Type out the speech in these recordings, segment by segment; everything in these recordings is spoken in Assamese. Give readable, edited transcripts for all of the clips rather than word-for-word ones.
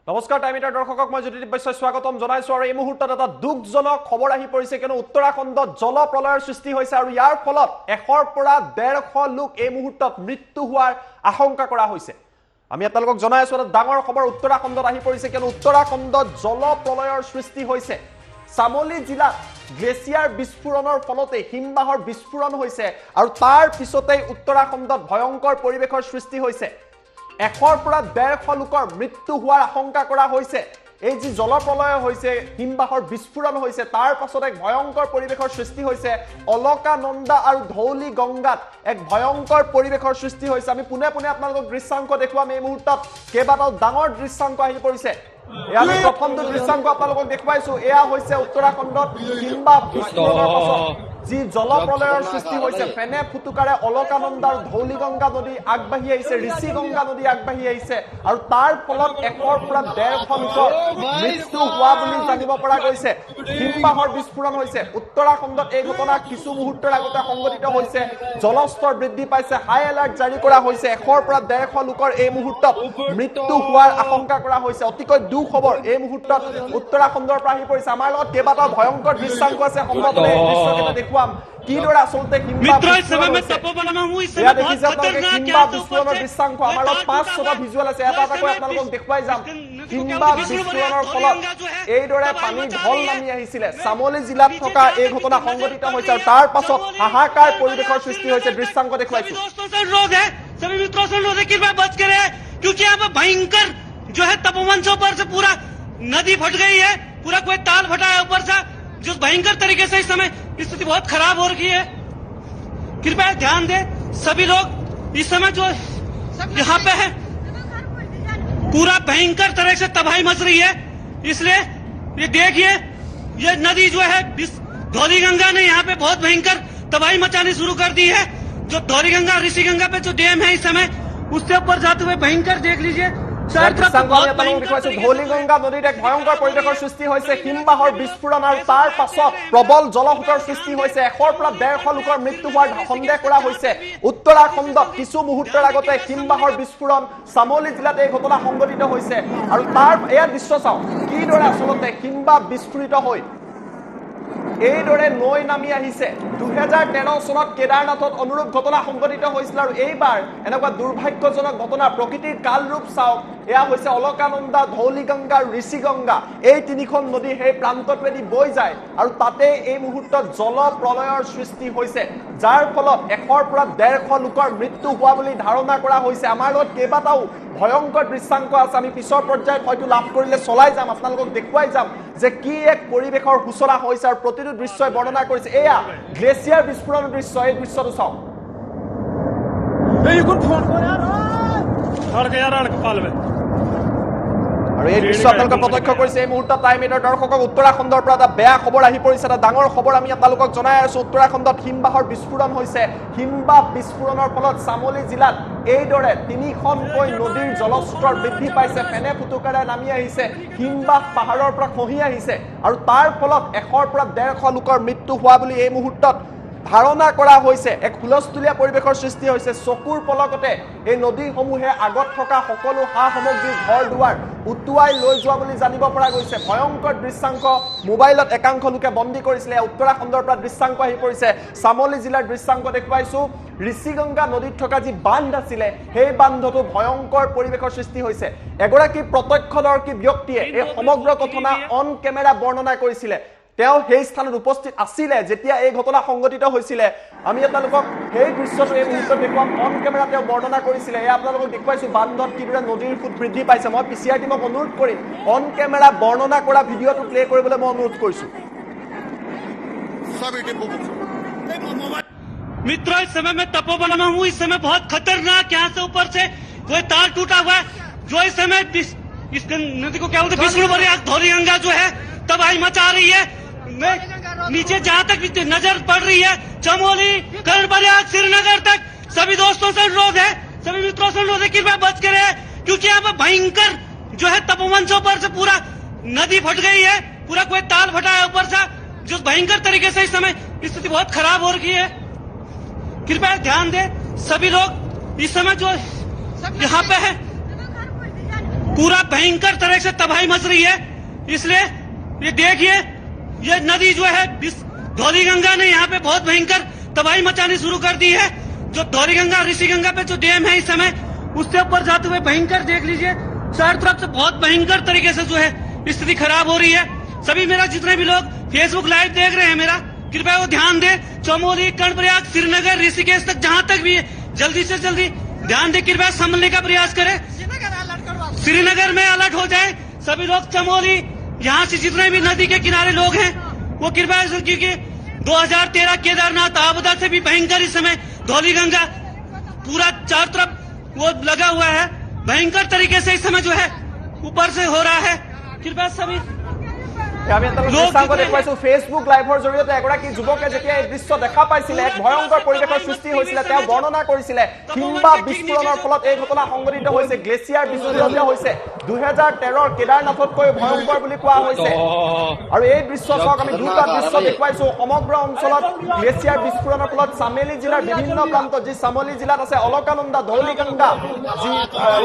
নমস্কাৰ টাইমিটাৰ দৰ্শকক মই জ্যোতিদীপ বৈশ্যই স্বাগতম জনাইছো আৰু এই মুহূৰ্তত এটা দুখজনক খবৰ আহি পৰিছে কিয়নো উত্তৰাখণ্ডত জলপ্ৰলয়ৰ সৃষ্টি হৈছে আৰু ইয়াৰ ফলত 100 পৰা 150 লোক এই মুহূৰ্তত মৃত্যু হোৱাৰ আশংকা কৰা হৈছে। আমি আপোনালোকক জনাই আছো এটা ডাঙৰ খবৰ উত্তৰাখণ্ডত আহি পৰিছে কিয়নো উত্তৰাখণ্ডত জলপ্ৰলয়ৰ সৃষ্টি হৈছে। চামলি জিলাত গ্লেছিয়াৰ বিস্ফোৰণৰ ফলতে হিমবাহৰ বিস্ফোৰণ হৈছে আৰু তাৰ পিছতেই উত্তৰাখণ্ডত ভয়ংকৰ পৰিৱেশৰ সৃষ্টি হৈছে। 100 পৰা 150 লোকৰ মৃত্যু হোৱাৰ আশংকা কৰা হৈছে। এই যি জলপ্ৰলয় হৈছে হিমবাহৰ বিস্ফোৰণ হৈছে তাৰ পাছত এক ভয়ংকৰ পৰিৱেশৰ সৃষ্টি হৈছে। অলকানন্দা আৰু ধৌলি গংগাত এক ভয়ংকৰ পৰিৱেশৰ সৃষ্টি হৈছে। আমি পুনে পুনে আপোনালোকক দৃশ্যাংক দেখুৱাম। এই মুহূৰ্তত কেইবাটাও ডাঙৰ দৃশ্যাংক আহি পৰিছে। আমি প্ৰথমটো দৃশ্যাংক আপোনালোকক দেখুৱাইছো। এয়া হৈছে উত্তৰাখণ্ডত হিমবাহ বিস্ফোৰণৰ পাছত যি জলপ্ৰলয়ৰ সৃষ্টি হৈছে। ফেনে ফুটুকাৰে অলকানন্দা আৰু ধৌলিগংগা নদী আগবাঢ়ি আহিছে, ঋষিগংগা নদী আগবাঢ়ি আহিছে আৰু তাৰ ফলত 100 পৰা 150 লোকৰ মৃত্যু হোৱা বুলি জানিব পৰা গৈছে। হিমবাহৰ বিস্ফোৰণ হৈছে উত্তৰাখণ্ডত। এই ঘটনা কিছু মুহূৰ্তৰ আগতে সংঘটিত হৈছে। জলস্তৰ বৃদ্ধি পাইছে, হাই এলাৰ্ট জাৰি কৰা হৈছে। 100 পৰা 150 লোকৰ এই মুহূৰ্তত মৃত্যু হোৱাৰ আশংকা কৰা হৈছে। অতিকৈ দুখ খবৰ এই মুহূৰ্তত উত্তৰাখণ্ডৰ পৰা আহি পৰিছে। আমাৰ লগত কেইবাটাও ভয়ংকৰ দৃশ্যাংক আছে, সম্ভৱতঃ এই দৃশ্যকেইটা দেখুৱাম কিদৰে আচলতে হিমবাহ বিস্ফোৰণৰ দৃশ্যাংক। আমাৰ লগত 5-6টা ভিজুৱেল আছে, এটা এটাকৈ আপোনালোকক দেখুৱাই যাম। হিমবাহ বিস্ফোৰণৰ ফলত এইদৰে পানীৰ ঢল নামি আহিছিলে। চামলি জিলাত থকা এই ঘটনা সংঘটিত হৈছে আৰু তাৰ পাছত হাহাকাৰ পৰিৱেশৰ সৃষ্টি হৈছে। দৃশ্যাংক দেখুৱাইছো। जो है तपोवन से ऊपर से पूरा नदी फट गई है, पूरा कोई ताल फटा है ऊपर से, जो भयंकर तरीके से इस समय स्थिति बहुत खराब हो रही है। कृपया ध्यान दें सभी लोग। इस समय जो यहाँ पे है पूरा भयंकर तरह से तबाही मच रही है। इसलिए ये देखिए, ये नदी जो है धौली गंगा ने यहाँ पे बहुत भयंकर तबाही मचानी शुरू कर दी है। जो धौली गंगा ऋषि गंगा पे जो डैम है इस समय उससे ऊपर जाते हुए भयंकर देख लीजिए। ধৌলিগংগা নদীত এক ভয়ংকৰ পৰিৱেশৰ সৃষ্টি হৈছে। হিমবাহৰ বিস্ফোৰণ আৰু তাৰ পাছত প্ৰবল জলসোঁতৰ সৃষ্টি হৈছে। 100 পৰা 150 লোকৰ মৃত্যু হোৱাৰ সন্দেহ কৰা হৈছে। উত্তৰাখণ্ডত কিছু মুহূৰ্তৰ আগতে হিমবাহৰ বিস্ফোৰণ, চামলি জিলাত এই ঘটনা সংঘটিত হৈছে আৰু তাৰ এয়া দৃশ্য চাওক কিদৰে আচলতে হিমবাহ বিস্ফোৰিত হৈ এইদৰে নৈ নামি আহিছে। 2013 চনত কেদাৰনাথত অনুৰূপ ঘটনা সংঘটিত হৈছিল আৰু এইবাৰ এনেকুৱা দুৰ্ভাগ্যজনক ঘটনা। প্ৰকৃতিৰ কাল ৰূপ চাওক। এয়া হৈছে অলকানন্দা, ধৌলিগংগা, ঋষিগংগা। এই তিনিখন নদী সেই প্ৰান্তটোৱেদি বৈ যায় আৰু তাতে এই মুহূৰ্তত জলপ্ৰলয়ৰ সৃষ্টি হৈছে, যাৰ ফলত 100 পৰা 150 লোকৰ মৃত্যু হোৱা বুলি ধাৰণা কৰা হৈছে। আমাৰ লগত কেইবাটাও ভয়ংকৰ দৃশ্যাংক আছে। আমি পিছৰ পৰ্যায়ত হয়তো লাভ কৰিলে চলাই যাম, আপোনালোকক দেখুৱাই যাম যে কি এক পৰিৱেশৰ সূচনা হৈছে আৰু প্ৰতিটো দৃশ্যই বৰ্ণনা কৰিছে। এয়া গ্লেছিয়াৰ বিস্ফোৰণৰ দৃশ্য। এই দৃশ্যটো চাওক। আৰু এই দৃশ্য আপোনালোকে প্ৰত্যক্ষ কৰিছে এই মুহূৰ্তত। টাইমিটাৰ দৰ্শকক উত্তৰাখণ্ডৰ পৰা এটা বেয়া খবৰ আহি পৰিছে, এটা ডাঙৰ খবৰ আমি আপোনালোকক জনাই আছো। উত্তৰাখণ্ডত হিমবাহৰ বিস্ফোৰণ হৈছে। হিমবাহ বিস্ফোৰণৰ ফলত চামলি জিলাত এইদৰে 3খনকৈ নদীৰ জলস্তৰ বৃদ্ধি পাইছে, ফেনে ফুটুকাৰে নামি আহিছে, হিমবাহ পাহাৰৰ পৰা খহি আহিছে আৰু তাৰ ফলত 100 পৰা 150 লোকৰ মৃত্যু হোৱা বুলি এই মুহূৰ্তত ধাৰণা কৰা হৈছে। এক হুলস্থুলীয়া পৰিৱেশৰ সৃষ্টি হৈছে। চকুৰ পলকতে এই নদীসমূহে আগত থকা সকলো সা সামগ্ৰী, ঘৰ দুৱাৰ উটুৱাই লৈ যোৱা বুলি জানিব পৰা গৈছে। ভয়ংকৰ দৃশ্যাংক মোবাইলত একাংশ লোকে বন্দী কৰিছিলে। উত্তৰাখণ্ডৰ পৰা দৃশ্যাংক আহি পৰিছে। চামলি জিলাৰ দৃশ্যাংক দেখুৱাইছো। ঋষিগংগা নদীত থকা যি বান্ধ আছিলে সেই বান্ধটো ভয়ংকৰ পৰিৱেশৰ সৃষ্টি হৈছে। এগৰাকী প্ৰত্যক্ষদৰ্শী ব্যক্তিয়ে এই সমগ্ৰ ঘটনা অন কেমেৰা বৰ্ণনা কৰিছিলে। তেওঁ সেই স্থানত উপস্থিত আছিলে যেতিয়া এই ঘটনা সংঘটিত হৈছিলে। আমি আপোনালোকক সেই দৃশ্যটো এই মুহূৰ্তত দেখুৱাম। অন কেমেৰা তেওঁ বৰ্ণনা কৰিছিলে। এয়া আপোনালোকক দেখুৱাইছো বান্ধত কিদৰে নদীৰ ফুট বৃদ্ধি পাইছে। মই পিচিআৰ টিমক অনুৰোধ কৰিম অন কেমেৰা বৰ্ণনা কৰা ভিডিঅ'টো প্লে কৰিবলৈ মই অনুৰোধ কৰিছো। मित्रों, इस समय मैं तपोवन में हूँ। इस समय बहुत खतरनाक यहाँ से ऊपर से कोई तार टूटा हुआ है। जो इस समय इस नदी को क्या बोलते हैं, विष्णुपुरी धौली गंगा जो है तबाही मचा रही है। नीचे जहाँ तक नजर पड़ रही है, चमोली, कर्णप्रयाग, श्रीनगर तक सभी दोस्तों से अनुरोध है, सभी मित्रों से अनुरोध है कि वह बच के रहे, क्योंकि यहाँ पर भयंकर जो है तपोवन से ऊपर से पूरा नदी फट गई है, पूरा कोई ताल फटा है ऊपर से, जो भयंकर तरीके से इस समय स्थिति बहुत खराब हो रही है। कृपया ध्यान दें सभी लोग। इस समय जो यहाँ पे है पूरा भयंकर तरह से तबाही मच रही है। इसलिए ये देखिए, ये नदी जो है धौली गंगा ने यहाँ पे बहुत भयंकर तबाही मचानी शुरू कर दी है। जो धौली गंगा ऋषि गंगा पे जो डैम है इस समय, उससे ऊपर जाते हुए भयंकर देख लीजिए, चारों तरफ से बहुत भयंकर तरीके से जो है स्थिति खराब हो रही है। सभी मेरा जितने भी लोग फेसबुक लाइव देख रहे हैं, मेरा कृपया वो ध्यान दे, चमोली, कर्णप्रयाग, श्रीनगर, ऋषिकेश तक जहां तक भी है, जल्दी से जल्दी ध्यान दे, कृपया संभलने का प्रयास करें। श्रीनगर में अलर्ट हो जाए सभी लोग। चमोली, यहाँ से जितने भी नदी के किनारे लोग हैं वो कृपया, क्योंकि 2013 केदारनाथ आपदा से भी भयंकर इस समय धौली गंगा पूरा चारों तरफ वो लगा हुआ है। भयंकर तरीके से इस समय जो है ऊपर से हो रहा है। कृपया सभी আমি আপোনালোকক দৃশ্যাংক দেখুৱাইছো ফেচবুক লাইভৰ জৰিয়তে এগৰাকী যুৱকে যেতিয়া এই দৃশ্য দেখা পাইছিলে, এক ভয়ংকৰ পৰিৱেশৰ সৃষ্টি হৈছিলে, তেওঁ বৰ্ণনা কৰিছিলে হিমবাহ বিস্ফোৰণৰ ফলত এই ঘটনা সংঘটিত হৈছে, গ্লেচিয়াৰ বিস্ফোৰণ হৈছে 2013 কেদাৰনাথতকৈ ভয়ংকৰ বুলি কোৱা হৈছে। আৰু এই দৃশ্য চাওক, আমি দুটা দৃশ্য দেখুৱাইছো। সমগ্ৰ অঞ্চলত গ্লেচিয়াৰ বিস্ফোৰণৰ ফলত চামেলি জিলাৰ বিভিন্ন প্ৰান্তত, যি চামলি জিলাত আছে অলকানন্দা, ধৌলি গংগা,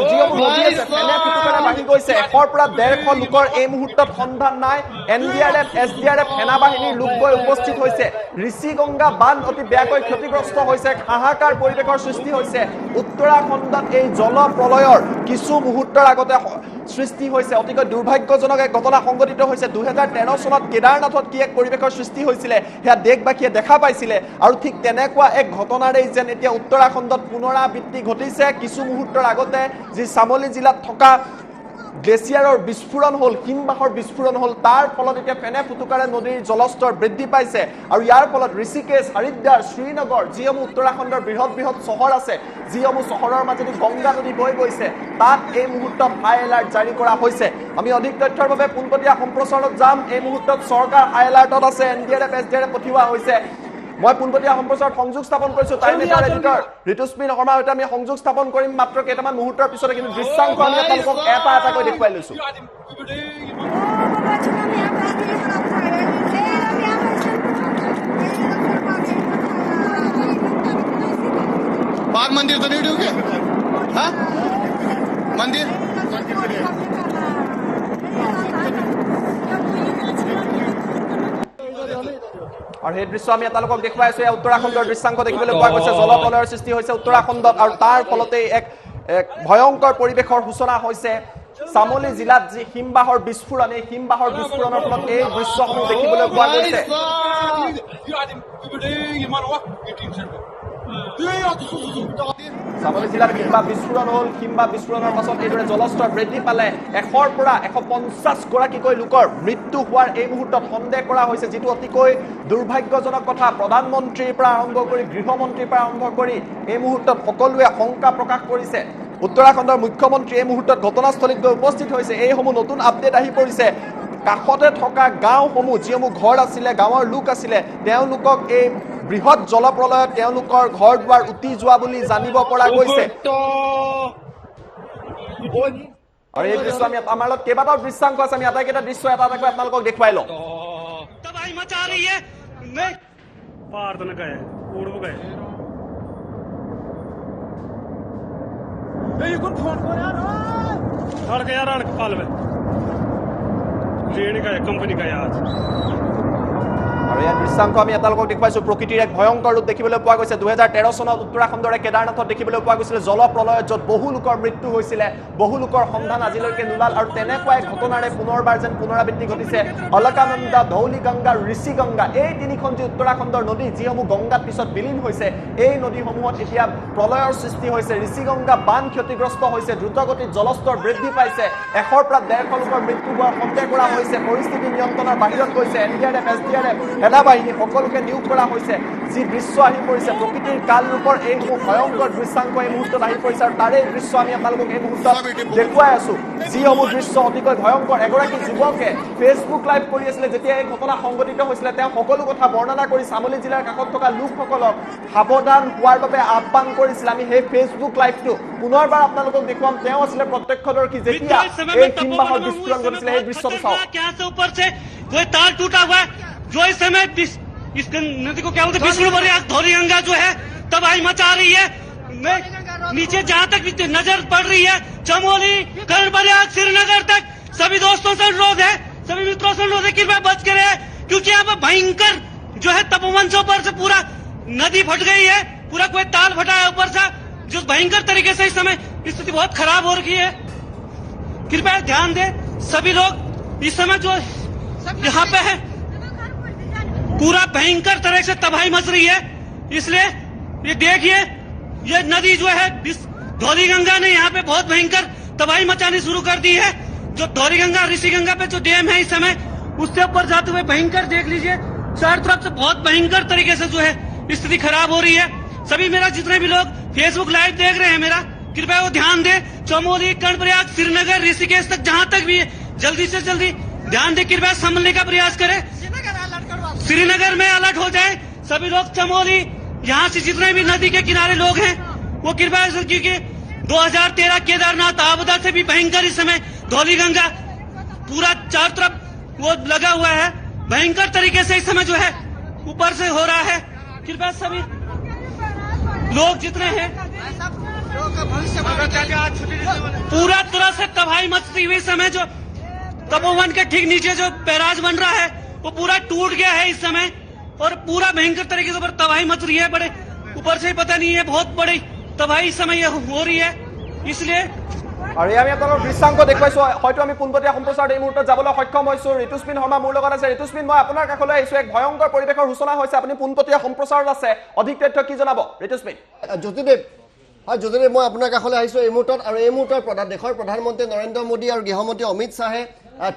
যিসমূহ নদী আছে, ফেনে ফুটুকাৰে বাঢ়ি গৈছে। 100 পৰা 150 লোকৰ এই মুহূৰ্তত সন্ধান নাই। NDRF, SDRF সেনাবাহিনীৰ লোক গৈ উপস্থিত হৈছে। ঋষি গংগা বান্ধ অতি বেয়াকৈ ক্ষতিগ্ৰস্ত হৈছে, হাহাকাৰ পৰিৱেশৰ সৃষ্টি হৈছে। উত্তৰাখণ্ডত এই জল প্ৰলয়ৰ কিছু মুহূৰ্তৰ আগতে সৃষ্টি হৈছে, অতিকৈ দুৰ্ভাগ্যজনক এক ঘটনা সংঘটিত হৈছে। 2013 চনত কেদাৰনাথত কি এক পৰিৱেশৰ সৃষ্টি হৈছিলে সেয়া দেশবাসীয়ে দেখা পাইছিলে, আৰু ঠিক তেনেকুৱা এক ঘটনাৰেই যেন এতিয়া উত্তৰাখণ্ডত পুনৰাবৃত্তি ঘটিছে। কিছু মুহূৰ্তৰ আগতে যি চামলি জিলাত থকা গ্লেচিয়াৰৰ বিস্ফোৰণ হ'ল, হিমবাহৰ বিস্ফোৰণ হ'ল, তাৰ ফলত এতিয়া ফেনে ফুটুকাৰে নদীৰ জলস্তৰ বৃদ্ধি পাইছে। আৰু ইয়াৰ ফলত ঋষিকেশ, হৰিদ্বাৰ, শ্ৰীনগৰ, যিসমূহ উত্তৰাখণ্ডৰ বৃহৎ বৃহৎ চহৰ আছে, যিসমূহ চহৰৰ মাজেদি গংগা নদী বৈ গৈছে, তাত এই মুহূৰ্তত হাই এলাৰ্ট জাৰি কৰা হৈছে। আমি অধিক তথ্যৰ বাবে পোনপটীয়া সম্প্ৰচাৰত যাম। এই মুহূৰ্তত চৰকাৰ হাই এলাৰ্টত আছে, NDRF, SDRF পঠিওৱা হৈছে। মই পোনপটীয়া সম্প্ৰচাৰত সংযোগ স্থাপন কৰিছো টাইম এটাৰ এডিটৰ ঋতুস্মিন শৰ্মাৰ সৈতে আমি সংযোগ স্থাপন কৰিম মাত্ৰ কেইটামান মুহূৰ্তৰ পিছতে, কিন্তু দৃশ্যাংশ আমি আপোনালোকক এটা এটাকৈ দেখুৱাই লৈছো। बाग मंदिर तो नहीं डूबे? हाँ मंदिर আৰু সেই দৃশ্য আমি আপোনালোকক দেখুৱাইছো। উত্তৰাখণ্ডৰ দৃশ্যাংশ দেখিবলৈ পোৱা গৈছে। জলপ্ৰলয়ৰ সৃষ্টি হৈছে উত্তৰাখণ্ডত, আৰু তাৰ ফলতেই এক ভয়ংকৰ পৰিৱেশৰ সূচনা হৈছে। চামলি জিলাত যি হিমবাহৰ বিস্ফোৰণ, এই হিমবাহৰ বিস্ফোৰণৰ ফলত এই দৃশ্যসমূহ দেখিবলৈ পোৱা গৈছে। চামলি জিলাত হিমবাহ বিস্ফোৰণ হ'ল। হিমবাহ বিস্ফোৰণৰ পাছত এইদৰে জলস্তৰ বৃদ্ধি পালে 100 পৰা 150 গৰাকীকৈ লোকৰ মৃত্যু হোৱাৰ এই মুহূৰ্তত সন্দেহ কৰা হৈছে, যিটো অতিকৈ দুৰ্ভাগ্যজনক কথা। প্ৰধানমন্ত্ৰীৰ পৰা আৰম্ভ কৰি গৃহমন্ত্ৰীৰ পৰা আৰম্ভ কৰি এই মুহূৰ্তত সকলোৱে শংকা প্ৰকাশ কৰিছে। উত্তৰাখণ্ডৰ মুখ্যমন্ত্ৰী এই মুহূৰ্তত ঘটনাস্থলীত গৈ উপস্থিত হৈছে। এইসমূহ নতুন আপডেট আহি পৰিছে। কাষতে থকা গাঁওসমূহ, যিসমূহ ঘৰ আছিলে, গাঁৱৰ লোক আছিলে, তেওঁলোকক এই বৃহৎ জলপ্ৰলয়ত তেওঁলোকৰ ঘৰ দুৱাৰ উটি যোৱা বুলি জানিব পৰা গৈছে। আৰু এই দৃশ্য আমি আমাৰ লগত কেইবাটাও দৃশ্যাংশ আছে, আমি আটাইকেইটা দৃশ্য এটা এটাকৈ আপোনালোকক দেখুৱাই লওঁ। तबाही मचा रही है। पार तो न गए, उड़ गए। हड़ गया रण पाल में लेने का कंपनी का आज। আৰু ইয়াৰ দৃশ্যাংশ আমি আপোনালোকক দেখুৱাইছো। প্ৰকৃতিৰ এক ভয়ংকৰ ৰূপ দেখিবলৈ পোৱা গৈছে। 2013 চনত উত্তৰাখণ্ডৰে কেদাৰনাথত দেখিবলৈ পোৱা গৈছিলে জলপ্ৰলয়ত, য'ত বহু লোকৰ মৃত্যু হৈছিলে, বহু লোকৰ সন্ধান আজিলৈকে নোলাল। আৰু তেনেকুৱা এক ঘটনাৰে পুনৰবাৰ যেন পুনৰাবৃত্তি ঘটিছে। অলকানন্দা, ধৌলি গংগা, ঋষি গংগা, এই তিনিখন যি উত্তৰাখণ্ডৰ নদী, যিসমূহ গংগাত পিছত বিলীন হৈছে, এই নদীসমূহত এতিয়া প্ৰলয়ৰ সৃষ্টি হৈছে। ঋষি গংগা বান্ধ ক্ষতিগ্ৰস্ত হৈছে, দ্ৰুতগতিত জলস্তৰ বৃদ্ধি পাইছে। 100 পৰা 150 লোকৰ মৃত্যু হোৱাৰ সন্দেহ কৰা হৈছে। পৰিস্থিতি নিয়ন্ত্ৰণৰ বাহিৰত গৈছে। NDRF, SDRF সেনাবাহিনী সকলোকে নিয়োগ কৰা হৈছে। যি দৃশ্য আহি পৰিছে, প্ৰকৃতিৰ কাল ৰূপৰ এইসমূহ ভয়ংকৰ দৃশ্যাংশ এই মুহূৰ্তত আহি পৰিছে। আৰু তাৰে দৃশ্য আমি আপোনালোকক এই মুহূৰ্তত দেখুৱাই আছো। যিসমূহ দৃশ্য অতিকৈ ভয়ংকৰ। এগৰাকী যুৱকে ফেচবুক লাইভ কৰি আছিলে, যেতিয়া এই ঘটনা সংঘটিত হৈছিলে, তেওঁ সকলো কথা বৰ্ণনা কৰি চামলি জিলাৰ কাষত থকা লোকসকলক সাৱধান হোৱাৰ বাবে আহ্বান কৰিছিল। আমি সেই ফেচবুক লাইভটো পুনৰবাৰ আপোনালোকক দেখুৱাম। তেওঁ আছিলে প্ৰত্যক্ষদৰ্শী যেতিয়া এই হিমবাহৰ বিস্ফোৰণ ঘটিছিলে। এই দৃশ্যটো চাওক। तार टूटा हुआ है, जो इस समय इस नदी को क्या बोलते हैं, विष्णुप्रयाग धौली गंगा जो है तबाही मचा रही है। नीचे जहाँ तक भी नजर पड़ रही है, चमोली, कर्णप्रयाग, श्रीनगर तक सभी दोस्तों से अनुरोध है, सभी मित्रों से अनुरोध है, कृपया बच के रहे, क्योंकि यहाँ पर भयंकर जो है तपोवन से ऊपर से पूरा नदी फट गई है, पूरा कोई ताल फटा है ऊपर से, जो भयंकर तरीके से इस समय स्थिति बहुत खराब हो रही है। कृपया ध्यान दें सभी लोग, इस समय जो यहाँ पे है पूरा भयंकर तरह से तबाही मच रही है। इसलिए ये देखिए, ये नदी जो है धौली गंगा ने यहाँ पे बहुत भयंकर तबाही मचानी शुरू कर दी है। जो धौली गंगा, ऋषि गंगा पे जो डैम है इस समय, उससे ऊपर जाते हुए भयंकर देख लीजिए, चारों तरफ से बहुत भयंकर तरीके से जो है स्थिति खराब हो रही है। सभी मेरा जितने भी लोग फेसबुक लाइव देख रहे हैं मेरा, कृपया वो ध्यान दें, चमोली, कर्णप्रयाग, श्रीनगर, ऋषिकेश तक जहां तक भी जल्दी से जल्दी ध्यान दें, कृपया संभलने का प्रयास करें। श्रीनगर में अलर्ट हो जाए सभी लोग, चमोली, यहाँ से जितने भी नदी के किनारे लोग हैं वो कृपया, क्योंकि 2013 केदारनाथ आपदा से भी भयंकर इस समय धौली गंगा पूरा चारों तरफ वो लगा हुआ है, भयंकर तरीके से इस समय जो है ऊपर से हो रहा है। कृपया सभी लोग जितने हैं पूरा तरह से तबाही मचती हुई समय, जो तपोवन के ठीक नीचे जो बैराज बन रहा है वो पूरा टूट गया है इस समय, और पूरा भयंकर तरीके से ऊपर तबाही मच रही है। बड़े ऊपर से पता नहीं है, बहुत बड़ी तबाही इस समय हो रही है। इसलिए আৰু আমি আপোনালোকৰ দৃশ্যাংক দেখুৱাইছো, হয়তো আমি পোনপটীয়া সম্প্ৰচাৰত এই মুহূৰ্তত যাবলৈ সক্ষম হৈছো। ঋতুস্মিন শৰ্মা মোৰ লগত আছে। ঋতুস্মিন, মই আপোনাৰ কাষলৈ আহিছো, এক ভয়ংকৰ পৰিৱেশৰ সূচনা হৈছে, আপুনি পোনপটীয়া সম্প্ৰচাৰত আছে, অধিক তথ্য কি জনাব ঋতুস্মিন? জ্যোতিদেৱ, হয় জ্যোতিদেৱ, মই আপোনাৰ কাষলৈ আহিছোঁ এই মুহূৰ্তত, আৰু এই মুহূৰ্তৰ দেশৰ প্ৰধানমন্ত্ৰী নৰেন্দ্ৰ মোদী আৰু গৃহমন্ত্ৰী অমিত শ্বাহে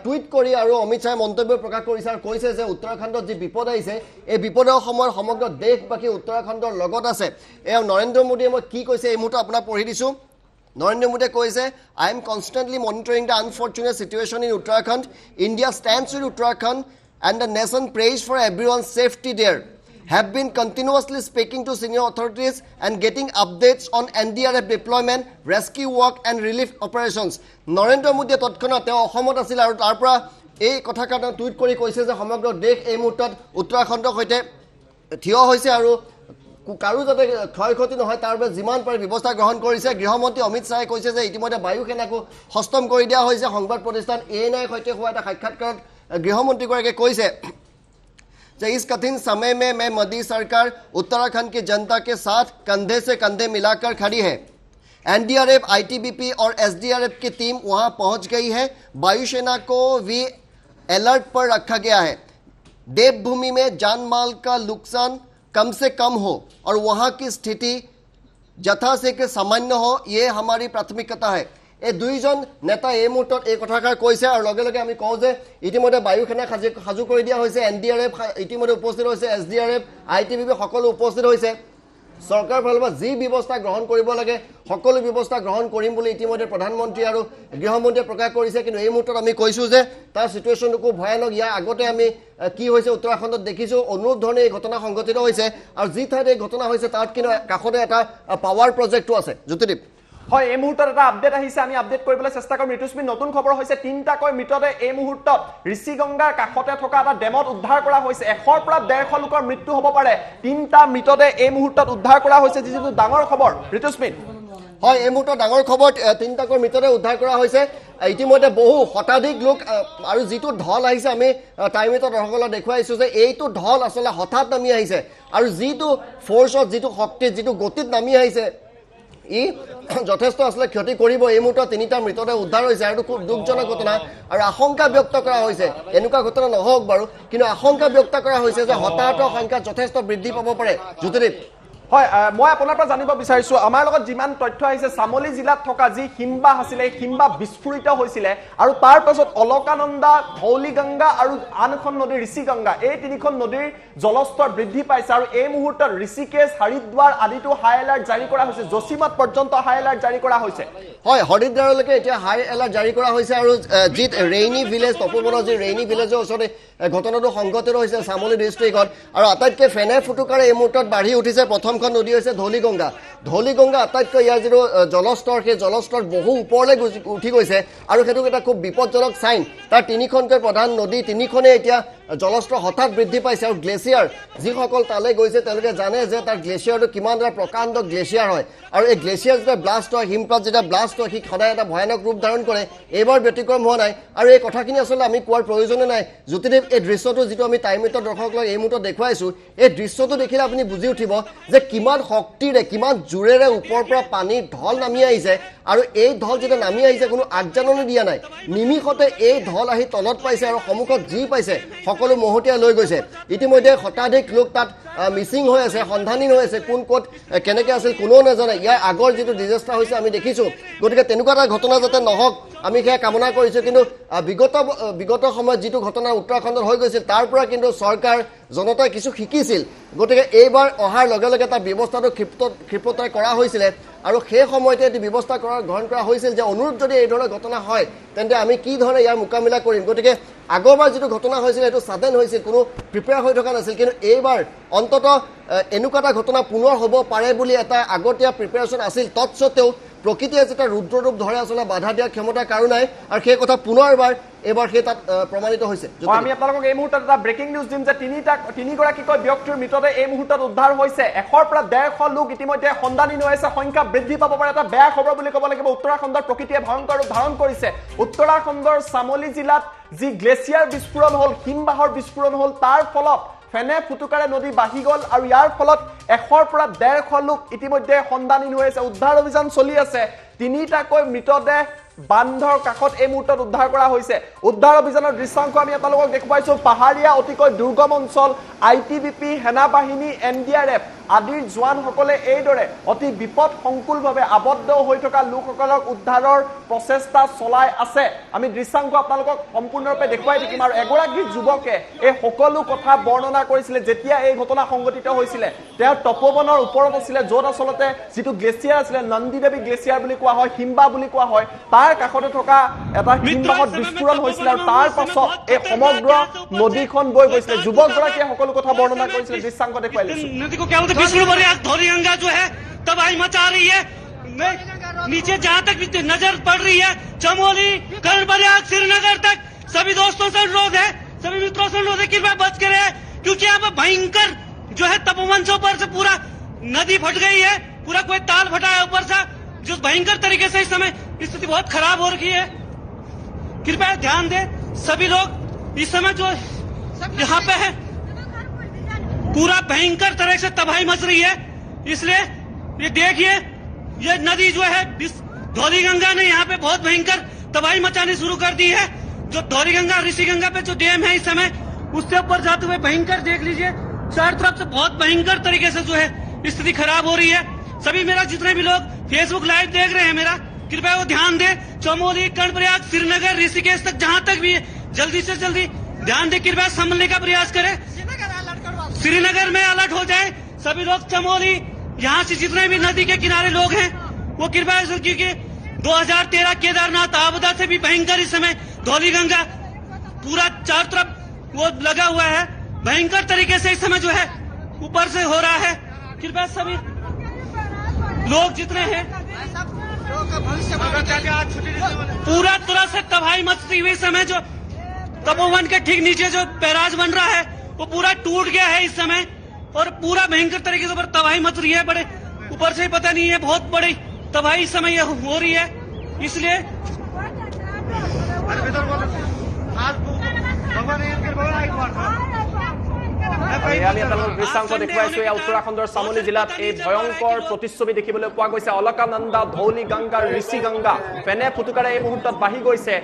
টুইট কৰি আৰু অমিত শ্বাহে মন্তব্য প্ৰকাশ কৰিছে আৰু কৈছে যে উত্তৰাখণ্ডত যি বিপদ আহিছে, এই বিপদৰ সময়ত সমগ্ৰ দেশবাসী উত্তৰাখণ্ডৰ লগত আছে। এয়া নৰেন্দ্ৰ মোদীয়ে মই কি কৈছে এই মুহূৰ্তত আপোনাক পঢ়ি দিছোঁ। Narendra Modi কৈছে, I am constantly monitoring the unfortunate situation in Uttarakhand. India stands with Uttarakhand and the nation prays for everyone's safety there. Have been continuously speaking to senior authorities and getting updates on NDRF deployment, rescue work and relief operations. Narendra Modi তৎক্ষণাৎ তেওঁ অসমত আছিল আৰু তাৰ পৰা এই কথাষাৰ টুইট কৰি কৈছে যে সমগ্ৰ দেশ এই মুহূৰ্তত উত্তৰাখণ্ডৰ সৈতে থিয় হৈছে আৰু কাৰো যাতে ক্ষয় ক্ষতি নহয় তাৰ বাবে যিমান পাৰে ব্যৱস্থা গ্ৰহণ কৰিছে। গৃহমন্ত্ৰী অমিত শ্বাহে কৈছে যে ইতিমধ্যে বায়ু সেনাকো হস্তম কৰি দিয়া হৈছে। সংবাদ প্ৰতিষ্ঠান ANIৰ সৈতে হোৱা এটা সাক্ষাৎকাৰত গৃহমন্ত্ৰীগৰাকীয়ে কৈছে যে इस कठिन समय में मैं मोदी सरकार उत्तराखंड की जनता के साथ कंधे से कंधे मिलाकर खड़ी है। NDRF, ITBP और SDRF की टीम वहां पहुंच गई है। वायुसेना को भी अलर्ट पर रखा गया है। देवभूमि में जान माल का नुकसान कम से कम हो और वहां की स्थिति यथाशीघ्र सामान्य हो, ये हमारी प्राथमिकता है। এই দুইজন নেতা এই মুহূৰ্তত এই কথাষাৰ কৈছে আৰু লগে লগে আমি কওঁ যে ইতিমধ্যে বায়ু সেনা সাজু কৰি দিয়া হৈছে। NDRF ইতিমধ্যে উপস্থিত হৈছে, SDRF, ITBP সকলো উপস্থিত হৈছে। চৰকাৰৰ ফালৰ পৰা যি ব্যৱস্থা গ্ৰহণ কৰিব লাগে সকলো ব্যৱস্থা গ্ৰহণ কৰিম বুলি ইতিমধ্যে প্ৰধানমন্ত্ৰী আৰু গৃহমন্ত্ৰীয়ে প্ৰকাশ কৰিছে। কিন্তু এই মুহূৰ্তত আমি কৈছোঁ যে তাৰ চিটুৱেশ্যনটো খুব ভয়ানক। ইয়াৰ আগতে আমি কি হৈছে উত্তৰাখণ্ডত দেখিছোঁ, অনুৰূপ ধৰণে এই ঘটনা সংঘটিত হৈছে আৰু যি ঠাইত এই ঘটনা হৈছে তাত কিন্তু কাষতে এটা পাৱাৰ প্ৰজেক্টো আছে। জ্যোতিদীপ, হয়, এই মুহূৰ্তত এটা আপডেট আহিছে, আমি আপডেট কৰিবলৈ চেষ্টা কৰিম। ঋতুস্মিন, নতুন খবৰ হৈছে, 3টাকৈ মৃতদেহ এই মুহূৰ্তত ঋষিগংগাৰ কাষতে থকা এটা ডেমত উদ্ধাৰ কৰা হৈছে। 100 পৰা 150 লোকৰ মৃত্যু হ'ব পাৰে। 3টা মৃতদেহ এই মুহূৰ্তত উদ্ধাৰ কৰা হৈছে, যিটো ডাঙৰ খবৰ। ঋতুস্মিন, হয়, এই মুহূৰ্তত ডাঙৰ খবৰ, 3টাকৈ মৃতদেহ উদ্ধাৰ কৰা হৈছে। ইতিমধ্যে বহু শতাধিক লোক আৰু যিটো ঢল আহিছে, আমি টাইমিটত দৰ্শকসকলক দেখুৱাইছোঁ যে এইটো ঢল আচলতে হঠাৎ নামি আহিছে আৰু যিটো ফ'ৰ্চত, যিটো শক্তিত, যিটো গতিত নামি আহিছে ই যথেষ্ট আসলে ক্ষতি কৰিব। এই মুহূৰ্তত 3টা মৃতদেহ উদ্ধাৰ হৈছে আৰু খুব দুখজনক ঘটনা আৰু আশংকা ব্যক্ত কৰা হৈছে এনেকুৱা ঘটনা নহওক বাৰু, কিন্তু আশংকা ব্যক্ত কৰা হৈছে যে হতাহতৰ সংখ্যা যথেষ্ট বৃদ্ধি পাব পাৰে। জ্যোতিদীপ, হয়, মই আপোনাৰ পৰা জানিব বিচাৰিছোঁ, আমাৰ লগত যিমান তথ্য আহিছে, চামোলি জিলাত থকা যি হিমবাহ আছিলে, এই হিমবাহ বিস্ফোৰিত হৈছিলে আৰু তাৰ পাছত অলকানন্দা, ধৌলি গংগা আৰু আন এখন নদী ঋষিগংগা, এই 3খন নদীৰ জলস্তৰ বৃদ্ধি পাইছে আৰু এই মুহূৰ্তত ঋষিকেশ, হৰিদ্বাৰ আদিতো হাই এলাৰ্ট জাৰি কৰা হৈছে, জোচিমাত পৰ্যন্ত হাই এলাৰ্ট জাৰি কৰা হৈছে। হয়, হৰিদ্বাৰলৈকে এতিয়া হাই এলাৰ্ট জাৰি কৰা হৈছে আৰু যি ৰেইনি ভিলেজ, তপোবনৰ যি ৰেইনি ভিলেজৰ ওচৰতে ঘটনাটো সংঘটিত হৈছে চামোলি ডিষ্ট্ৰিক্টত। আৰু আটাইতকৈ ফেনে ফুটুকাৰে এই মুহূৰ্তত বাঢ়ি উঠিছে প্ৰথমখন নদী হৈছে ধৌলি গংগা। ধৌলি গংগা আটাইতকৈ ইয়াৰ যিটো জলস্তৰ, সেই জলস্তৰ বহু ওপৰলৈ উঠি গৈছে আৰু সেইটো এটা খুব বিপদজনক চাইন। তাৰ 3খনকৈ প্ৰধান নদী, 3খনে এতিয়া জলস্তৰ হঠাৎ বৃদ্ধি পাইছে আৰু গ্লেচিয়াৰ যিসকল তালৈ গৈছে তেওঁলোকে জানে যে তাৰ গ্লেচিয়াৰটো কিমান এটা প্ৰকাণ্ড গ্লেচিয়াৰ হয় আৰু এই গ্লেচিয়াৰ যেতিয়া ব্লাষ্ট হয় হিমপাত যেতিয়া ব্লাষ্ট হয় সি সদায় এটা ভয়ানক ৰূপ ধাৰণ কৰে এইবাৰ ব্যতিক্ৰম হোৱা নাই আৰু এই কথাখিনি আচলতে আমি কোৱাৰ প্ৰয়োজনে নাই জ্যোতিদেৱ এই দৃশ্যটো যিটো আমি টাইমএইটৰ দৰ্শকক এই মুহূৰ্তত দেখুৱাইছোঁ এই দৃশ্যটো দেখিলে আপুনি বুজি উঠিব যে কিমান শক্তিৰে কিমান জোৰেৰে ওপৰৰ পৰা পানীৰ ঢল নামি আহিছে আৰু এই ঢল যেতিয়া নামি আহিছে কোনো আগজাননী দিয়া নাই নিমিষতে এই ঢল আহি তলত পাইছে আৰু সন্মুখত যি পাইছে সকলো মহতিয়াই লৈ গৈছে ইতিমধ্যে শতাধিক লোক তাত মিচিং হৈ আছে সন্ধানহীন হৈ আছে কোন ক'ত কেনেকৈ আছিল কোনেও নাজানে ইয়াৰ আগৰ যিটো ডিজাষ্টাৰ হৈছে আমি দেখিছোঁ গতিকে তেনেকুৱা এটা ঘটনা যাতে নহওক আমি সেয়া কামনা কৰিছোঁ কিন্তু বিগত সময়ত যিটো ঘটনা উত্তৰাখণ্ডত হৈ গৈছিল তাৰ পৰা কিন্তু চৰকাৰ জনতাই কিছু শিকিছিল গতিকে এইবাৰ অহাৰ লগে লগে তাৰ ব্যৱস্থাটো ক্ষিপ্ৰতাৰে কৰা হৈছিলে আৰু সেই সময়তে এটি ব্যৱস্থা গ্ৰহণ কৰা হৈছিল যে অনুৰূপ যদি এই ধৰণৰ ঘটনা হয় তেন্তে আমি কি ধৰণে ইয়াৰ মোকাবিলা কৰিম গতিকে আগৰবাৰ যিটো ঘটনা হৈছিল সেইটো ছাডেন হৈছিল কোনো প্ৰিপেয়াৰ হৈ থকা নাছিল কিন্তু এইবাৰ অন্ততঃ এনেকুৱা এটা ঘটনা পুনৰ হ'ব পাৰে বুলি এটা আগতীয়া প্ৰিপেয়াৰেশ্যন আছিল তৎসত্বেও প্ৰকৃতিয়ে যেতিয়া ৰুদ্ৰৰূপ ধৰে আচলতে বাধা দিয়াৰ ক্ষমতা কাৰো নাই আৰু সেই কথা পুনৰবাৰ এবাৰ সেই তাত প্ৰমাণিত হৈছে আমি আপোনালোকক এই মুহূৰ্তত এটা ব্ৰেকিং নিউজ দিম যে তিনিগৰাকীকৈ ব্যক্তিৰ মৃতদেহ এই মুহূৰ্তত উদ্ধাৰ হৈছে 100 পৰা 150 লোক ইতিমধ্যে সন্ধানহীন হৈ আছে সংখ্যা বৃদ্ধি পাব পাৰে এটা বেয়া খবৰ বুলি ক'ব লাগিব উত্তৰাখণ্ডৰ প্ৰকৃতিয়ে ভয়ংকৰ ৰূপ ধাৰণ কৰিছে উত্তৰাখণ্ডৰ চামলি জিলাত যি গ্লেচিয়াৰ বিস্ফোৰণ হ'ল হিমবাহৰ বিস্ফোৰণ হ'ল তাৰ ফলত ফেনে ফুটুকাৰে নদী বাঢ়ি গ'ল আৰু ইয়াৰ ফলত 100 পৰা 150 লোক ইতিমধ্যে সন্ধানহীন হৈ আছে উদ্ধাৰ অভিযান চলি আছে তিনিটাকৈ মৃতদেহ বান্ধৰ কাষত এই মুহূৰ্তত উদ্ধাৰ কৰা হৈছে উদ্ধাৰ অভিযানৰ দৃশ্যাংশ আমি আপোনালোকক দেখুৱাইছোঁ পাহাৰীয়া অতিকৈ দুৰ্গম অঞ্চল আইটিবিপি সেনা বাহিনী এনডিআৰএফ আদিৰ জোৱানসকলে এইদৰে অতি বিপদ সংকুলভাৱে আবদ্ধ হৈ থকা লোকসকলক উদ্ধাৰৰ প্ৰচেষ্টা চলাই আছে আমি দৃশ্যাংশ আপোনালোকক সম্পূৰ্ণৰূপে দেখুৱাই থাকিম আৰু এগৰাকী যুৱকে এই সকলো কথা বৰ্ণনা কৰিছিলে যেতিয়া এই ঘটনা সংঘটিত হৈছিলে তেওঁ তপোবনৰ ওপৰত আছিলে য'ত আচলতে যিটো গ্লেচিয়াৰ আছিলে নন্দীদেৱী গ্লেচিয়াৰ বুলি কোৱা হয় হিমবা বুলি কোৱা হয় তাৰ কাষতে থকা এটা হিমবাহত বিস্ফোৰণ হৈছিল আৰু তাৰ পাছত এই সমগ্ৰ নদীখন বৈ গৈছিলে যুৱকগৰাকীয়ে সকলো কথা বৰ্ণনা কৰিছিলে দৃশ্যাংশ দেখুৱাই লৈছো नदी को क्या बोलते विष्णु प्रयाग धौली गंगा जो है तबाही मचा रही है नीचे जहां तक नजर पड़ रही है चमोली कर्ण प्रयाग श्रीनगर तक सभी दोस्तों से अनुरोध है सभी मित्रों से अनुरोध है कि वह बच करे क्योंकि यहाँ पे भयंकर जो है तपोवन से ऊपर से पूरा नदी फट गई है पूरा कोई ताल फटा है ऊपर से जो भयंकर तरीके से इस समय स्थिति बहुत खराब हो रही है कृपया ध्यान दें सभी लोग इस समय जो यहाँ पे है पूरा भयंकर तरह से तबाही मच रही है इसलिए ये देखिए ये नदी जो है धौली गंगा ने यहाँ पे बहुत भयंकर तबाही मचानी शुरू कर दी है जो धौली गंगा ऋषि गंगा पे जो डैम है इस समय उससे ऊपर जाते हुए भयंकर देख लीजिए चारों तरफ से बहुत भयंकर तरीके से जो है स्थिति खराब हो रही है सभी मेरा जितने भी लोग फेसबुक लाइव देख रहे हैं मेरा कृपया वो ध्यान दें चमोली कर्णप्रयाग श्रीनगर ऋषिकेश तक जहां तक भी जल्दी से जल्दी ध्यान दें कृपया संभलने का प्रयास करें श्रीनगर में अलर्ट हो जाए सभी लोग चमोली यहाँ से जितने भी नदी के किनारे लोग हैं वो कृपया क्योंकि 2013 केदारनाथ आपदा से भी भयंकर इस समय धौली गंगा पूरा चारों तरफ वो लगा हुआ है भयंकर तरीके से इस समय जो है ऊपर से हो रहा है कृपया सभी लोग जितने हैं पूरा तरह से तबाही मचती हुई समय जो तपोवन के ठीक नीचे जो बैराज बन रहा है वो पूरा टूट गया है इस समय और पूरा भयंकर तरीके से तबाही मच रही है बड़े ऊपर से ही पता नहीं है बहुत बड़ी तबाही इस समय हो रही है इसलिए আমি আপোনালোকক দৃশ্যাংশ দেখুৱাইছো এয়া উত্তৰাখণ্ডৰ চামলি জিলাত এই ভয়ংকৰ প্ৰতিচ্ছবি দেখিবলৈ পোৱা গৈছে অলকানন্দা ধৌলি গংগা ঋষি গংগা ফেনে ফুটুকাৰে এই মুহূৰ্তত বাঢ়ি গৈছে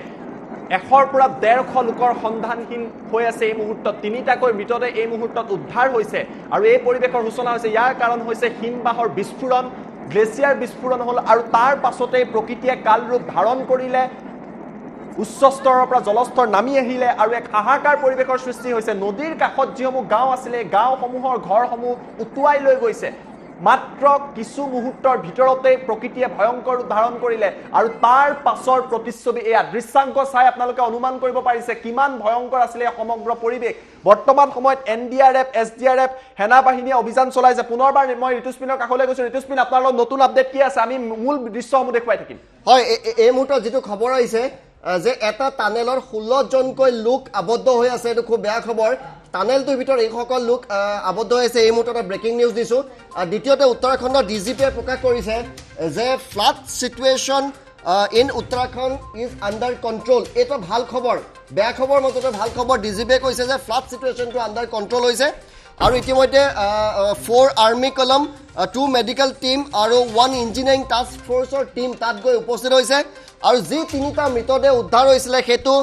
100 পৰা 150 লোকৰ সন্ধানহীন হৈ আছে এই মুহূৰ্তত তিনিটাকৈ মৃতদেহ এই মুহূৰ্তত উদ্ধাৰ হৈছে আৰু এই পৰিৱেশৰ সূচনা হৈছে ইয়াৰ কাৰণ হৈছে হিমবাহৰ বিস্ফোৰণ গ্লেচিয়াৰ বিস্ফোৰণ হ'ল আৰু তাৰ পাছতে প্ৰকৃতিয়ে কাল ৰূপ ধাৰণ কৰিলে উচ্চ স্তৰৰ পৰা জলস্তৰ নামি আহিলে আৰু এক হাহাকাৰ পৰিৱেশৰ সৃষ্টি হৈছে নদীৰ কাষত যিসমূহ গাঁও আছিলে গাঁওসমূহৰ ঘৰসমূহ উটুৱাই লৈ গৈছে মাত্ৰ কিছু মুহূৰ্তৰ ভিতৰতে প্ৰকৃতিয়ে ভয়ংকৰ ৰূপ ধাৰণ কৰিলে আৰু তাৰ পাছৰ প্ৰতিচ্ছবি এয়া দৃশ্যাংশ চাই আপোনালোকে অনুমান কৰিব পাৰিছে কিমান ভয়ংকৰ আছিলে সমগ্ৰ পৰিৱেশ বৰ্তমান সময়ত এনডিআৰএফ এছডিআৰএফ সেনা বাহিনীয়ে অভিযান চলাইছে পুনৰবাৰ মই ঋতুস্পিনৰ কাষলৈ গৈছো ঋতুস্পিন আপোনাৰ লগত নতুন আপডেট কি আছে আমি মূল দৃশ্যসমূহ দেখুৱাই থাকিম হয় এই মুহূৰ্তত যিটো খবৰ আহিছে যে এটা টানেলৰ 16 জনকৈ লোক আবদ্ধ হৈ আছে এটো খুব বেয়া খবৰ টানেলটোৰ ভিতৰত এইসকল লোক আবদ্ধ হৈ আছে এই মুহূৰ্তত ব্ৰেকিং নিউজ দিছো দ্বিতীয়তে উত্তৰাখণ্ডৰ ডিজিপিয়ে প্ৰকাশ কৰিছে যে flood situation in Uttarakhand is under control এটা ভাল খবৰ বেয়া খবৰ মতে ভাল খবৰ ডিজিপিয়ে কৈছে যে ফ্লাড সিচুৱেশ্যনটো আণ্ডাৰ কণ্ট্ৰল হৈছে আৰু ইতিমধ্যে 4 আৰ্মি কলম 2 মেডিকেল টিম আৰু 1 ইঞ্জিনিয়াৰিং টাস্ক ফোৰ্সৰ টিম তাত গৈ উপস্থিত হৈছে আৰু যি তিনিটা মৃতদেহ উদ্ধাৰ হৈছিল হেতু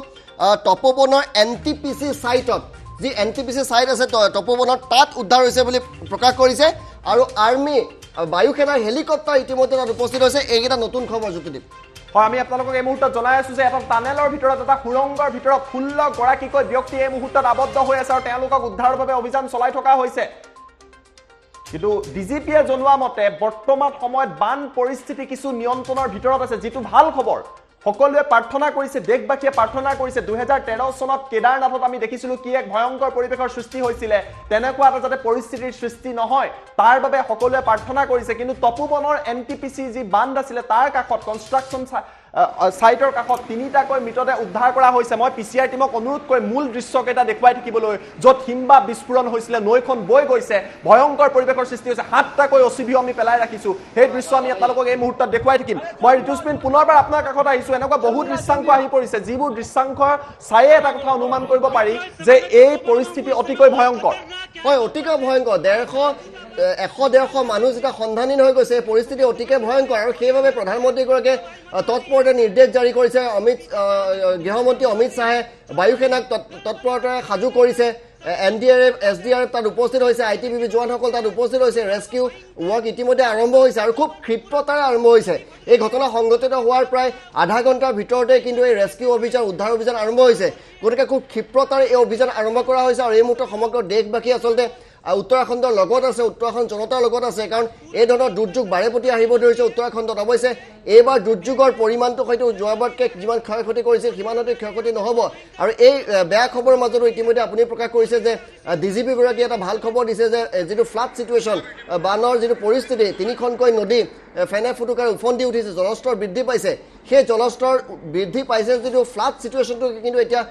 তপোবনৰ এনটিপিসি সাইটত যি এনটিপিসি সাইট আছে তপোবনৰ তাত উদ্ধাৰ হৈছে বুলি প্ৰকাশ কৰিছে আৰু আৰ্মি বায়ু সেনাৰ হেলিকপ্টাৰ ইতিমধ্যে তাত উপস্থিত হৈছে এইকেইটা নতুন খবৰ জ্যোতিদীপ হয় আমি আপোনালোকক এই মুহূৰ্তত জনাই আছো যে এটা টানেলৰ ভিতৰত এটা সুৰংগৰ ভিতৰত 16 গৰাকীকৈ ব্যক্তি এই মুহূৰ্তত আবদ্ধ হৈ আছে আৰু তেওঁলোকক উদ্ধাৰৰ বাবে অভিযান চলাই থকা হৈছে কিন্তু ডিজিপিয়ে জনোৱা মতে বৰ্তমান সময়ত বান পৰিস্থিতি কিছু নিয়ন্ত্ৰণৰ ভিতৰত আছে যেটো ভাল খবৰ সকলোৱে প্ৰাৰ্থনা কৰিছে দেশবাসীয়ে প্ৰাৰ্থনা কৰিছে 2013 চনত কেদাৰনাথত আমি দেখিছিলো কি এক ভয়ংকৰ পৰিবেশৰ সৃষ্টি হৈছিল তেনেকুৱা এটা যাতে পৰিস্থিতিৰ সৃষ্টি নহয় তাৰ বাবে সকলোৱে প্ৰাৰ্থনা কৰিছে কিন্তু তপোবনৰ এনটিপিসি যি বান্ধ আছিল তাৰ কাষত কনষ্ট্ৰাকচন সাইটৰ কাষত তিনিটাকৈ মৃতদেহ উদ্ধাৰ কৰা হৈছে মই পিচিআৰ টিমক অনুৰোধ কৰি মূল দৃশ্যকেইটা দেখুৱাই থাকিবলৈ য'ত হিমবাহ বিস্ফোৰণ হৈছিল নৈখন বৈ গৈছে ভয়ংকৰ পৰিবেশৰ সৃষ্টি হৈছে 7টাকৈ অচিভি আমি পেলাই ৰাখিছো সেই দৃশ্য আমি আপোনালোকক এই মুহূৰ্তত দেখুৱাই থাকিম মই ঋতুস্পিন পুনৰবাৰ আপোনাৰ কাষত আহিছো এনেকুৱা বহুত দৃশ্যাংশ আহি পৰিছে যিবোৰ দৃশ্যাংশ চায়ে এটা কথা অনুমান কৰিব পাৰি যে এই পৰিস্থিতি অতিকৈ ভয়ংকৰ হয় অতিকৈ ভয়ংকৰ 100-150 মানুহ যেটা সন্ধানহীন হৈ গৈছে পৰিস্থিতি অতিকৈ ভয়ংকৰ আৰু সেইভাবে প্ৰধানমন্ত্ৰীগৰাকীয়ে তৎপৰতে নিৰ্দেশ জাৰি কৰিছে গৃহমন্ত্ৰী অমিত শাহে বায়ু সেনাক তৎপৰতাৰে সাজু কৰিছে এনডিআৰএফ এছডিআৰএফ তাত উপস্থিত হৈছে আইটিবিপি জোৱানসকল তাত উপস্থিত হৈছে ৰেস্কিউ ৱৰ্ক ইতিমধ্যে আৰম্ভ হৈছে আৰু খুব ক্ষিপ্ৰতাৰে আৰম্ভ হৈছে এই ঘটনা সংঘটিত হোৱাৰ প্ৰায় আধা ঘণ্টাৰ ভিতৰতে কিন্তু এই ৰেস্কিউ অভিযান উদ্ধাৰ অভিযান আৰম্ভ হৈছে গতিকে খুব ক্ষিপ্ৰতাৰে এই অভিযান আৰম্ভ কৰা হৈছে আৰু এই মুহূৰ্তত সমগ্ৰ দেশবাসী আচলতে উত্তৰাখণ্ডৰ লগত আছে উত্তৰাখণ্ড জনতাৰ লগত আছে কাৰণ এই ধৰণৰ দুৰ্যোগ বাৰেপতি আহিব ধৰিছে উত্তৰাখণ্ডত অৱশ্যে এইবাৰ দুৰ্যোগৰ পৰিমাণটো হয়তো যোৱাবাৰতকৈ যিমান ক্ষয়ক্ষতি কৰিছে সিমানতে ক্ষয়ক্ষতি নহ'ব আৰু এই বেয়া খবৰৰ মাজতো ইতিমধ্যে আপুনি প্ৰকাশ কৰিছে যে ডিজিপি গৰাকীয়ে এটা ভাল খবৰ দিছে যে যিটো ফ্লাড সিচুৱেশ্যন বানৰ যিটো পৰিস্থিতি তিনিখনকৈ নদী ফেনে ফুটুকাৰে উফন্দি উঠিছে জলস্তৰ বৃদ্ধি পাইছে সেই জলস্তৰ বৃদ্ধি পাইছে যদিও ফ্লাড সিচুৱেশ্যনটো কিন্তু এতিয়া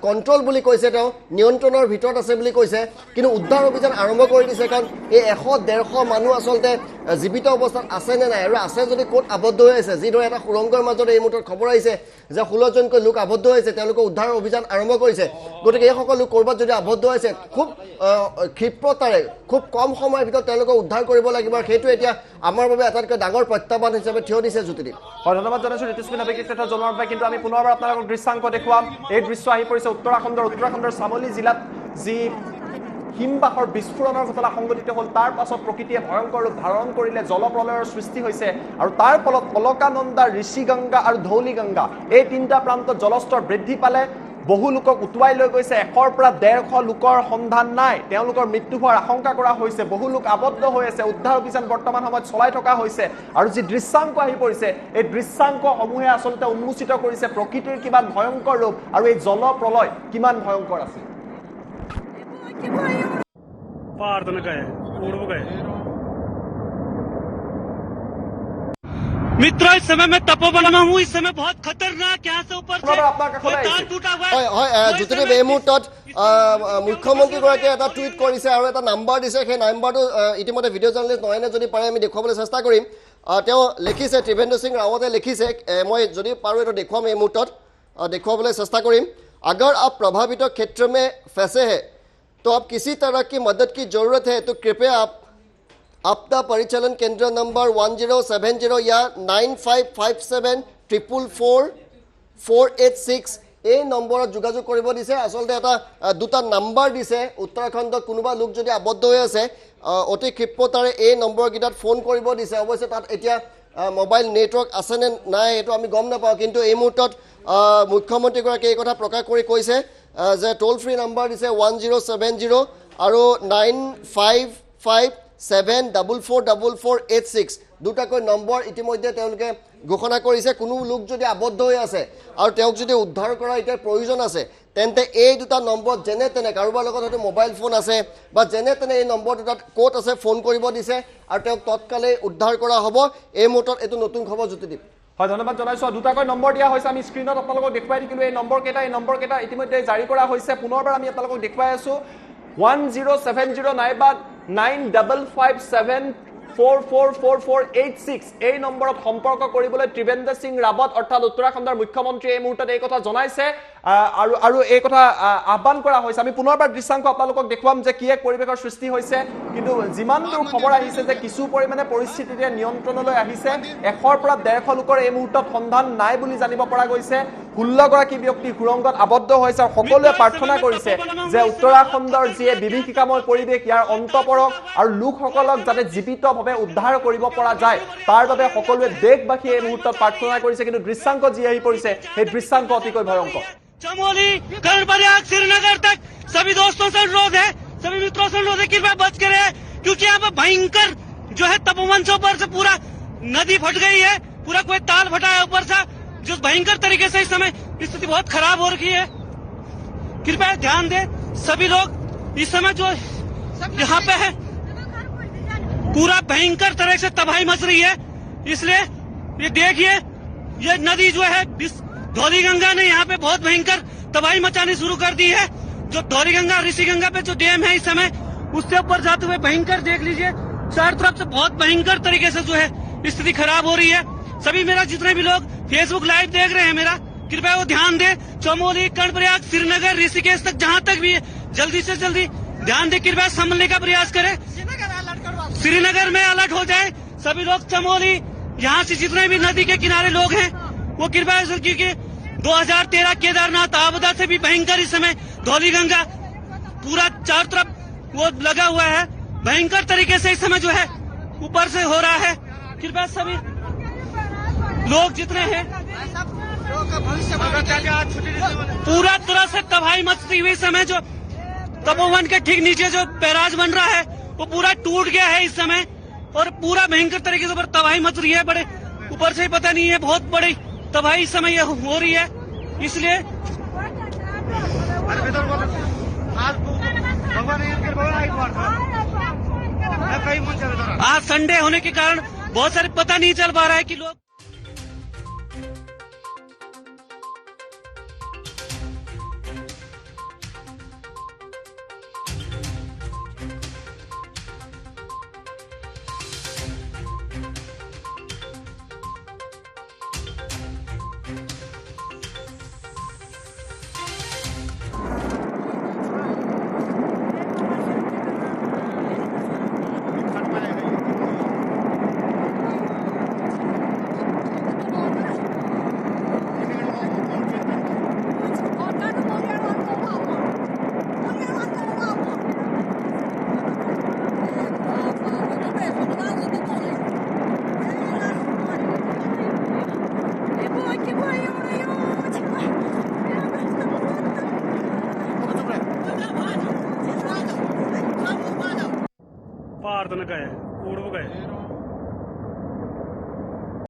কণ্ট্ৰল বুলি কৈছে তেওঁ নিয়ন্ত্ৰণৰ ভিতৰত আছে বুলি কৈছে কিন্তু উদ্ধাৰ অভিযান আৰম্ভ কৰি দিছে কাৰণ এই 100-150 মানুহ আচলতে জীৱিত অৱস্থাত আছে নে নাই আৰু আছে যদি ক'ত আবদ্ধ হৈ আছে যিদৰে এটা সুৰংগৰ মাজত এই মুহূৰ্তত খবৰ আহিছে যে 16 জনকৈ লোক আবদ্ধ হৈছে তেওঁলোকে উদ্ধাৰ অভিযান আৰম্ভ কৰিছে গতিকে এইসকল লোক ক'ৰবাত যদি আবদ্ধ হৈছে খুব ক্ষিপ্ৰতাৰে খুব কম সময়ৰ ভিতৰত তেওঁলোকক উদ্ধাৰ কৰিব লাগিব আৰু সেইটো এতিয়া আমাৰ বাবে আটাইতকৈ ডাঙৰ প্ৰত্যাহ্বান হিচাপে থিয় দিছে জ্যোতিদীপ হয় ধন্যবাদ জনাইছো ঋতুস্পিন আবেগিক তথা জনোৱাৰ বাবে কিন্তু আমি পুনৰবাৰ আপোনালোকক দৃশ্যাংশ দেখুৱাম এই দৃশ্য আহি পৰিছে উত্তৰাখণ্ডৰ চামলি জিলাত যি হিমবাহৰ বিস্ফোৰণৰ ঘটনা সংঘটিত হ'ল তাৰ পাছত প্ৰকৃতিয়ে ভয়ংকৰ ৰূপ ধাৰণ কৰিলে জলপ্ৰলয়ৰ সৃষ্টি হৈছে আৰু তাৰ ফলত অলকানন্দা ঋষিগংগা আৰু ধৌলিগংগা এই তিনিটা প্ৰান্তত জলস্তৰ বৃদ্ধি পালে বহু লোকক উটুৱাই লৈ গৈছে 100 পৰা 150 লোকৰ সন্ধান নাই তেওঁলোকৰ মৃত্যু হোৱাৰ আশংকা কৰা হৈছে বহু লোক আবদ্ধ হৈ আছে উদ্ধাৰ অভিযান বৰ্তমান সময়ত চলাই থকা হৈছে আৰু যি দৃশ্যাংশ আহি পৰিছে এই দৃশ্যাংশসমূহে আচলতে উন্মোচিত কৰিছে প্ৰকৃতিৰ কিমান ভয়ংকৰ ৰূপ আৰু এই জলপ্ৰলয় কিমান ভয়ংকৰ আছিল पहाड़ तो न गए उड़ गए मित्रों इस समय मैं तपोवन में हूँ इस समय बहुत खतरनाक यहाँ से ऊपर से ये तार टूटा हुआ হয় হয় জ্যোতিদীপ এই মুহূৰ্তত মুখ্যমন্ত্ৰীগৰাকীয়ে এটা টুইট কৰিছে আৰু এটা নাম্বাৰ দিছে সেই নাম্বাৰটো ইতিমধ্যে ভিডিঅ' জাৰ্নেলিষ্ট নয়নে যদি পাৰে আমি দেখুৱাবলৈ চেষ্টা কৰিম তেওঁ লিখিছে ত্ৰিভেন্দ্ৰ সিং ৰাৱতে লিখিছে মই যদি পাৰোঁ এইটো দেখুৱাম এই মুহূৰ্তত দেখুৱাবলৈ চেষ্টা কৰিম अगर आप प्रभावित क्षेत्र में फंसे हैं तो आप किसी तरह की मदद की ज़रूरत है तो कृपया आप आपदा परिचालन केंद्र नंबर 1070 या 9557444486 এই নম্বৰত যোগাযোগ কৰিব দিছে আসলতে এটা দুটা নাম্বাৰ দিছে উত্তৰাখণ্ডত কোনোবা লোক যদি আবদ্ধ হৈ আছে অতি ক্ষিপ্ৰতাৰে এই নম্বৰকেইটাত ফোন কৰিব দিছে অৱশ্যে তাত এতিয়া মোবাইল নেটৱৰ্ক আছে নে নাই এইটো আমি গম নাপাওঁ কিন্তু এই মুহূৰ্তত মুখ্যমন্ত্ৰীগৰাকীয়ে এই কথা প্ৰকাশ কৰি কৈছে যে টোল ফ্ৰী নাম্বাৰ দিছে 1070 আৰু 9557444486 দুটাকৈ নম্বৰ ইতিমধ্যে তেওঁলোকে ঘোষণা কৰিছে কোনো লোক যদি আবদ্ধ হৈ আছে আৰু তেওঁক যদি উদ্ধাৰ কৰা এতিয়া প্ৰয়োজন আছে তেন্তে এই দুটা নম্বৰ যেনে তেনে কাৰোবাৰ লগত হয়তো মোবাইল ফোন আছে বা যেনে তেনে এই নম্বৰটোত ক'ত আছে ফোন কৰিব দিছে আৰু তেওঁক তৎকালে উদ্ধাৰ কৰা হ'ব এই মুহূৰ্তত এইটো নতুন খবৰ জ্যোতিদীপ হয় ধন্যবাদ জনাইছো দুটাকৈ নম্বৰ দিয়া হৈছে আমি স্ক্ৰীনত আপোনালোকক দেখুৱাই দিছিলোঁ এই নম্বৰ কেইটা ইতিমধ্যে জাৰি কৰা হৈছে পুনৰবাৰ আমি আপোনালোকক দেখুৱাই আছো 1070 নাইবা 9557444486 এই নম্বৰত সম্পৰ্ক কৰিবলৈ ত্ৰিবেন্দ্ৰ সিং ৰাৱত অৰ্থাৎ উত্তৰাখণ্ডৰ মুখ্যমন্ত্ৰী এই মুহূৰ্তত এই কথা জনাইছে আৰু এই কথা আহ্বান কৰা হৈছে আমি পুনৰবাৰ দৃশ্যাংশ আপোনালোকক দেখুৱাম যে কি এক পৰিৱেশৰ সৃষ্টি হৈছে কিন্তু যিমান দূৰ খবৰ আহিছে যে কিছু পৰিমাণে পৰিস্থিতিৰে নিয়ন্ত্ৰণলৈ আহিছে 100ৰ পৰা 150 লোকৰ এই মুহূৰ্তত সন্ধান নাই বুলি জানিব পৰা গৈছে 16 গৰাকী ব্যক্তি সুৰংগত আবদ্ধ হৈছে আৰু সকলোৱে প্ৰাৰ্থনা কৰিছে যে উত্তৰাখণ্ডৰ যি বিভীষিকাময় পৰিৱেশ ইয়াৰ অন্ত পৰক আৰু লোকসকলক যাতে জীৱিতভাৱে উদ্ধাৰ কৰিব পৰা যায় তাৰ বাবে সকলোৱে দেশবাসী এই মুহূৰ্তত প্ৰাৰ্থনা কৰিছে কিন্তু দৃশ্যাংশ যি আহি পৰিছে সেই দৃশ্যাংশ অতিকৈ ভয়ংকৰ चमोली कर्णप्रयाग श्रीनगर तक सभी दोस्तों से अनुरोध है सभी मित्रों से अनुरोध है कृपया बच कर रहे क्योंकि यहाँ पे भयंकर जो है तपोवन से ऊपर से पूरा नदी फट गई है पूरा कोई ताल फटा है ऊपर से जो भयंकर तरीके से इस समय स्थिति बहुत खराब हो रखी है कृपया ध्यान दें सभी लोग इस समय जो यहाँ पे है पूरा भयंकर तरह से तबाही मच रही है इसलिए ये देखिए ये नदी जो है धौली गंगा ने यहाँ पे बहुत भयंकर तबाही मचानी शुरू कर दी है जो धौली गंगा ऋषि गंगा पे जो डैम है इस समय उससे ऊपर जाते हुए भयंकर देख लीजिए चारों तरफ से बहुत भयंकर तरीके से जो है स्थिति खराब हो रही है सभी मेरा जितने भी लोग फेसबुक लाइव देख रहे हैं मेरा कृपया वो ध्यान दें चमोली कर्णप्रयाग श्रीनगर ऋषिकेश तक जहाँ तक भी जल्दी से जल्दी ध्यान दें कृपया संभलने का प्रयास करें श्रीनगर में अलर्ट हो जाए सभी लोग चमोली यहाँ से जितने भी नदी के किनारे लोग हैं वो कृपया क्योंकि 2013 केदारनाथ आपदा से भी भयंकर इस समय धौली गंगा पूरा चारों तरफ वो लगा हुआ है भयंकर तरीके से इस समय जो है ऊपर से हो रहा है कृपया सभी लोग जितने हैं पूरा तरह से तबाही मचती हुई समय जो तपोवन के ठीक नीचे जो बैराज बन रहा है वो पूरा टूट गया है इस समय और पूरा भयंकर तरीके से तबाही मच रही है बड़े ऊपर से ही पता नहीं है बहुत बड़ी तबाही इस समय ये हो रही है इसलिए आज संडे होने के कारण बहुत सारे पता नहीं चल पा रहा है कि लोग पहाड़ तो न गए उड़ गए